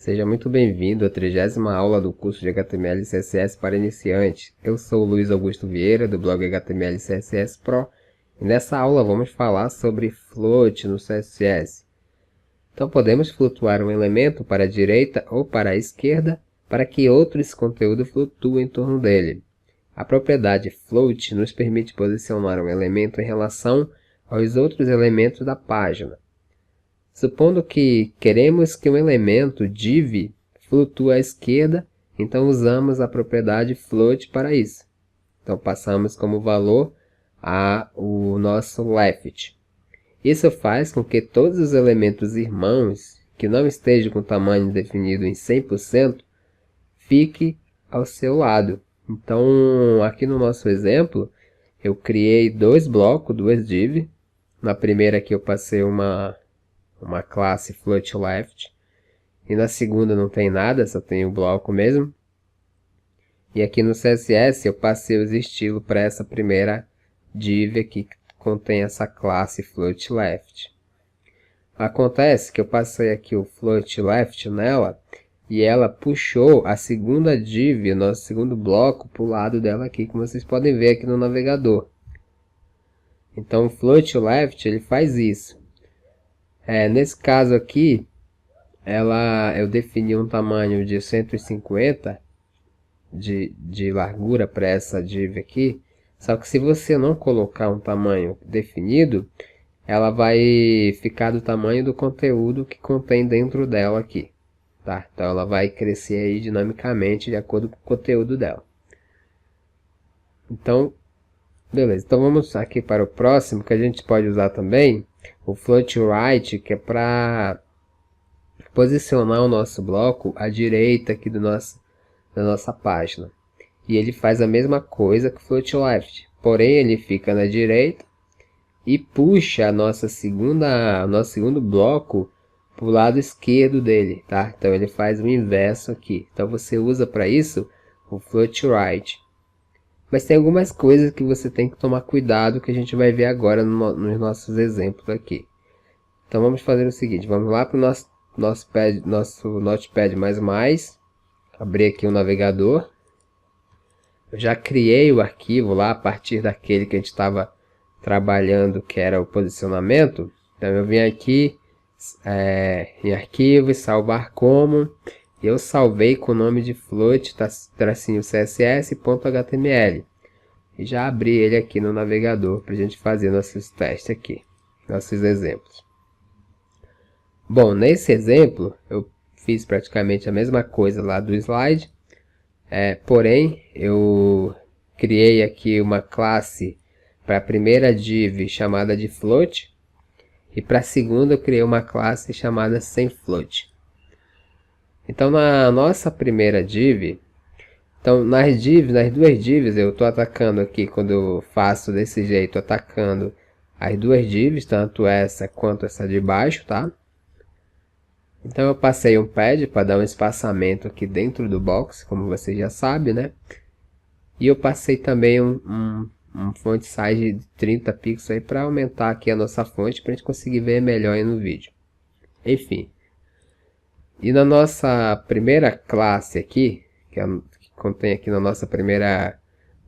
Seja muito bem-vindo à 30ª aula do curso de HTML e CSS para iniciantes. Eu sou o Luiz Augusto Vieira, do blog HTML e CSS Pro, e nessa aula vamos falar sobre float no CSS. Então podemos flutuar um elemento para a direita ou para a esquerda para que outros conteúdos flutuem em torno dele. A propriedade float nos permite posicionar um elemento em relação aos outros elementos da página. Supondo que queremos que um elemento div flutue à esquerda, então usamos a propriedade float para isso. Então passamos como valor o nosso left. Isso faz com que todos os elementos irmãos que não estejam com tamanho definido em 100% fiquem ao seu lado. Então aqui no nosso exemplo eu criei dois blocos, duas div. Na primeira aqui eu passei uma classe float left, e na segunda não tem nada, só tem o bloco mesmo. E aqui no CSS eu passei os estilos para essa primeira div aqui que contém essa classe float left. Acontece que eu passei aqui o float left nela e ela puxou a segunda div, o nosso segundo bloco, para o lado dela aqui, como vocês podem ver aqui no navegador. Então o float left ele faz isso. Nesse caso aqui, eu defini um tamanho de 150 de largura para essa div aqui. Só que se você não colocar um tamanho definido, ela vai ficar do tamanho do conteúdo que contém dentro dela aqui. Tá? Então ela vai crescer aí dinamicamente de acordo com o conteúdo dela. Então, beleza. Então vamos aqui para o próximo, que a gente pode usar também o float right, que é para posicionar o nosso bloco à direita aqui da nossa página. E ele faz a mesma coisa que o float left, porém ele fica na direita e puxa nosso segundo bloco para o lado esquerdo dele, tá? Então ele faz o inverso aqui. Então você usa para isso o float right. Mas tem algumas coisas que você tem que tomar cuidado, que a gente vai ver agora nos nossos exemplos aqui. Então vamos fazer o seguinte, vamos lá para o nosso Notepad++, abrir aqui o navegador. Eu já criei o arquivo lá a partir daquele que a gente estava trabalhando, que era o posicionamento. Então eu vim aqui em arquivos, salvar como. Eu salvei com o nome de float-css.html e já abri ele aqui no navegador para a gente fazer nossos testes aqui, nossos exemplos. Bom, nesse exemplo eu fiz praticamente a mesma coisa lá do slide, porém eu criei aqui uma classe para a primeira div chamada de float e para a segunda eu criei uma classe chamada sem float. Então na nossa primeira div, então nas duas divs eu estou atacando aqui, quando eu faço desse jeito, atacando as duas divs, tanto essa quanto essa de baixo, tá? Então eu passei um pad para dar um espaçamento aqui dentro do box, como você já sabe, né? E eu passei também um font size de 30 pixels aí para aumentar aqui a nossa fonte, para a gente conseguir ver melhor aí no vídeo. Enfim. E na nossa primeira classe aqui, que contém aqui na nossa primeira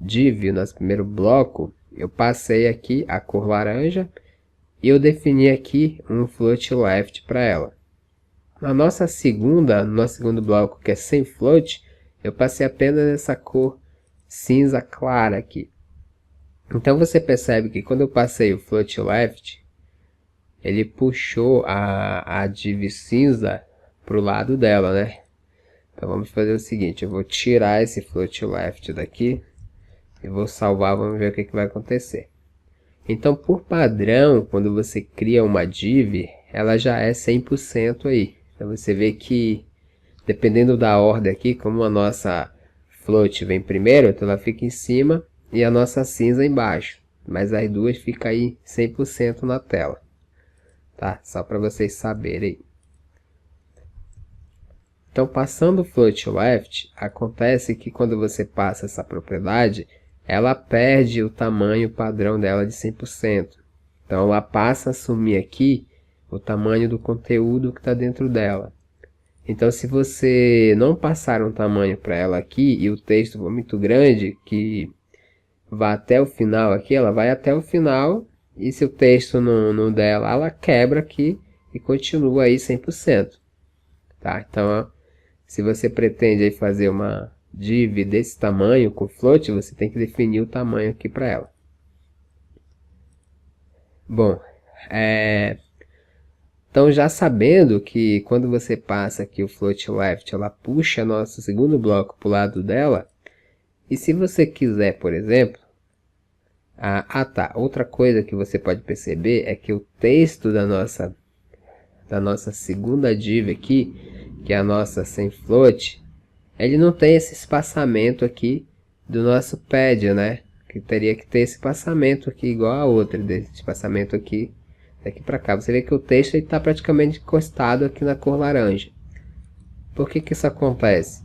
div, nosso primeiro bloco, eu passei aqui a cor laranja e eu defini aqui um float left para ela. No segundo bloco, que é sem float, eu passei apenas essa cor cinza clara aqui. Então você percebe que quando eu passei o float left, ele puxou a div cinza para o lado dela, né? Então vamos fazer o seguinte, eu vou tirar esse float left daqui e vou salvar, vamos ver o que vai acontecer. Então por padrão, quando você cria uma div, ela já é 100% aí. Então você vê que, dependendo da ordem aqui, como a nossa float vem primeiro, então ela fica em cima e a nossa cinza embaixo. Mas as duas ficam aí 100% na tela. Tá? Só para vocês saberem. Então passando o float left, acontece que quando você passa essa propriedade, ela perde o tamanho padrão dela de 100%. Então ela passa a assumir aqui o tamanho do conteúdo que está dentro dela. Então, se você não passar um tamanho para ela aqui e o texto for muito grande, que vá até o final aqui, ela vai até o final, e se o texto não der lá, ela quebra aqui e continua aí 100%. Tá? Então, ó, se você pretende aí fazer uma div desse tamanho com float, você tem que definir o tamanho aqui para ela. Bom, então já sabendo que quando você passa aqui o float left, ela puxa nosso segundo bloco para o lado dela. E se você quiser, por exemplo, outra coisa que você pode perceber é que o texto da nossa segunda div aqui, que é a nossa sem float, ele não tem esse espaçamento aqui do nosso pad, né? Que teria que ter esse espaçamento aqui igual a outra, desse espaçamento aqui, daqui para cá. Você vê que o texto está praticamente encostado aqui na cor laranja. Por que isso acontece?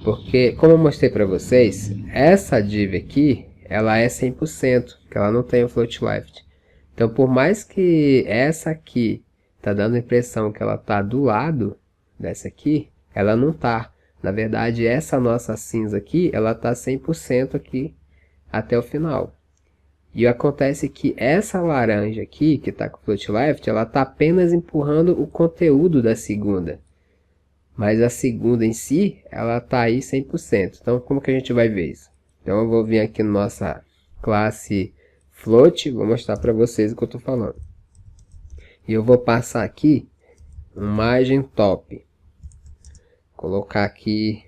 Porque, como eu mostrei para vocês, essa div aqui, ela é 100%, que ela não tem o float left. Então, por mais que essa aqui tá dando a impressão que ela tá do lado dessa aqui, ela não tá. Na verdade, essa nossa cinza aqui, ela tá 100% aqui até o final. E acontece que essa laranja aqui, que está com o float left, ela está apenas empurrando o conteúdo da segunda. Mas a segunda em si, ela está aí 100%. Então, como que a gente vai ver isso? Então, eu vou vir aqui na nossa classe float, vou mostrar para vocês o que eu estou falando. E eu vou passar aqui um margem top. Colocar aqui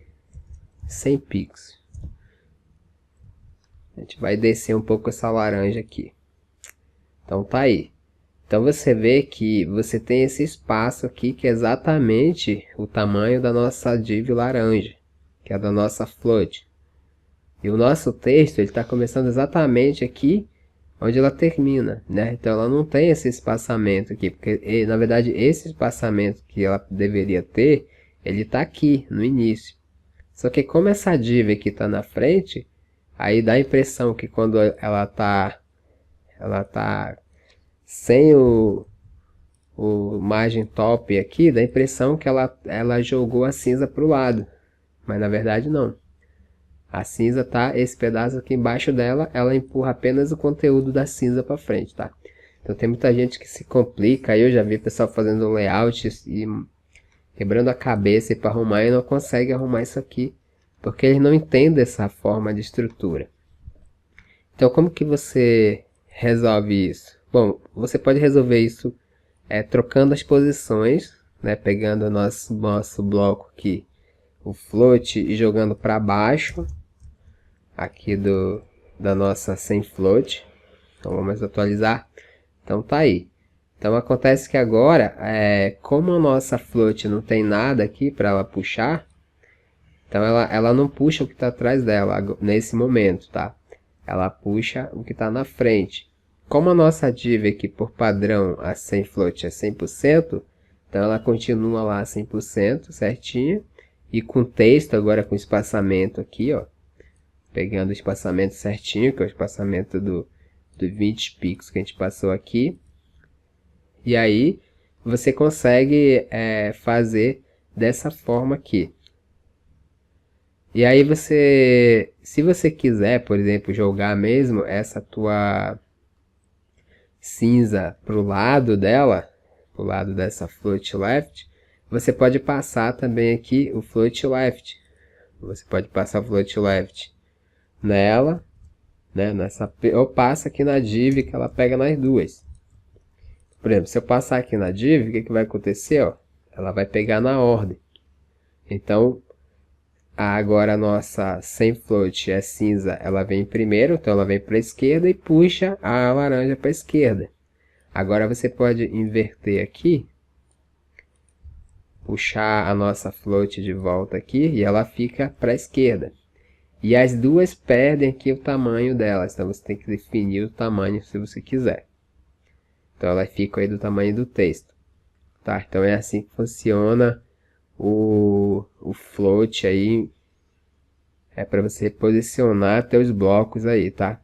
100 pixels. A gente vai descer um pouco essa laranja aqui. Então tá aí. Então você vê que você tem esse espaço aqui que é exatamente o tamanho da nossa div laranja, que é da nossa float. E o nosso texto ele está começando exatamente aqui onde ela termina, né? Então ela não tem esse espaçamento aqui, porque na verdade esse espaçamento que ela deveria ter, ele está aqui no início. Só que como essa div aqui está na frente, aí dá a impressão que quando ela tá sem o margem top aqui, dá a impressão que ela jogou a cinza para o lado. Mas na verdade não. A cinza tá, esse pedaço aqui embaixo dela, ela empurra apenas o conteúdo da cinza para frente, tá? Então tem muita gente que se complica, aí eu já vi pessoal fazendo layout e quebrando a cabeça para arrumar e não consegue arrumar isso aqui, porque eles não entendem essa forma de estrutura. Então como que você resolve isso? Bom, você pode resolver isso trocando as posições, né? Pegando o nosso bloco aqui, o float, e jogando para baixo aqui da nossa sem float. Então vamos atualizar. Então tá aí. Então acontece que agora, como a nossa float não tem nada aqui para ela puxar, então ela não puxa o que está atrás dela nesse momento, tá? Ela puxa o que está na frente. Como a nossa div aqui por padrão a sem float é 100%, então ela continua lá 100% certinho. E com texto agora com espaçamento aqui, ó. Pegando o espaçamento certinho, que é o espaçamento do 20 pixels que a gente passou aqui. E aí você consegue fazer dessa forma aqui. E aí você, se você quiser, por exemplo, jogar mesmo essa tua cinza para o lado dela, para o lado dessa float left, você pode passar também aqui o float left. Você pode passar o float left nela, né, ou passa aqui na div que ela pega nas duas. Por exemplo, se eu passar aqui na div, o que vai acontecer? Ó? Ela vai pegar na ordem. Então, agora a nossa sem float é cinza, ela vem primeiro, então ela vem para a esquerda e puxa a laranja para a esquerda. Agora você pode inverter aqui, puxar a nossa float de volta aqui e ela fica para a esquerda. E as duas perdem aqui o tamanho delas, então você tem que definir o tamanho se você quiser. Então ela fica aí do tamanho do texto. Tá? Então é assim que funciona o float aí. É para você posicionar teus blocos aí, tá?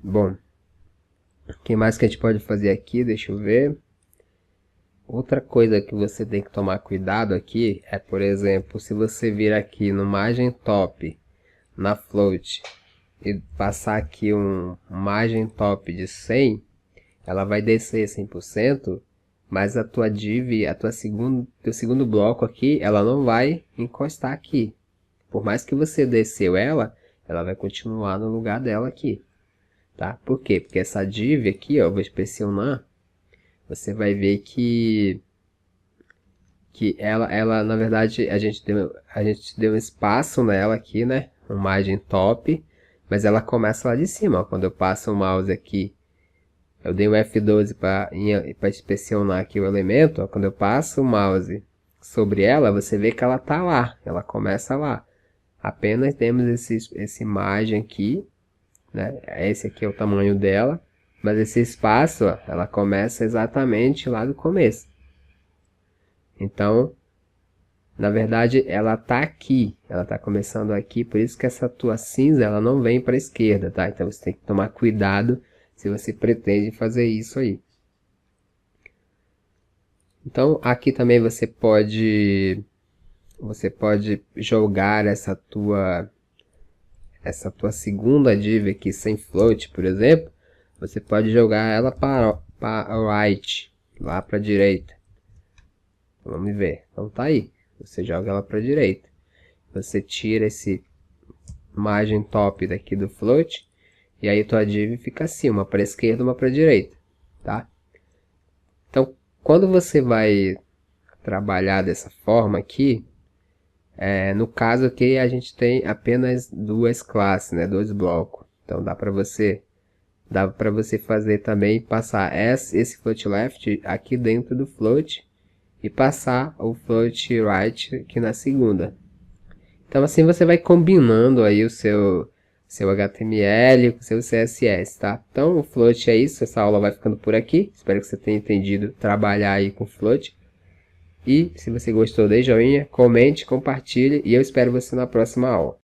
Bom, o que mais que a gente pode fazer aqui? Deixa eu ver. Outra coisa que você tem que tomar cuidado aqui é, por exemplo, se você vir aqui no margem top na float e passar aqui um margem top de 100, ela vai descer 100%, mas a tua div, teu segundo bloco aqui, ela não vai encostar aqui. Por mais que você desceu ela vai continuar no lugar dela aqui, tá? Por quê? Porque essa div aqui, ó, eu vou inspecionar, você vai ver que ela na verdade, a gente deu um espaço nela aqui, né? Um margem top, mas ela começa lá de cima, ó. Quando eu passo o mouse aqui, eu dei um F12 para inspecionar aqui o elemento, ó. Quando eu passo o mouse sobre ela, você vê que ela tá lá, ela começa lá. Apenas temos esse margem aqui, né? Esse aqui é o tamanho dela, mas esse espaço, ó, ela começa exatamente lá do começo. Então, na verdade, ela tá aqui, ela tá começando aqui, por isso que essa tua cinza, ela não vem para a esquerda, tá? Então você tem que tomar cuidado se você pretende fazer isso aí. Então, aqui também você pode jogar essa tua segunda div aqui sem float, por exemplo, você pode jogar ela para right, lá para a direita. Vamos ver. Então tá aí. Você joga ela para a direita. Você tira esse margem top daqui do float. E aí tua div fica assim, uma para a esquerda, uma para a direita. Tá? Então, quando você vai trabalhar dessa forma aqui, no caso aqui a gente tem apenas duas classes, né? Dois blocos. Então dá para você fazer também, passar esse float left aqui dentro do float e passar o float right aqui na segunda. Então assim você vai combinando aí o seu HTML com o seu CSS, tá? Então o float é isso, essa aula vai ficando por aqui. Espero que você tenha entendido trabalhar aí com float. E se você gostou, dê joinha, comente, compartilhe e eu espero você na próxima aula.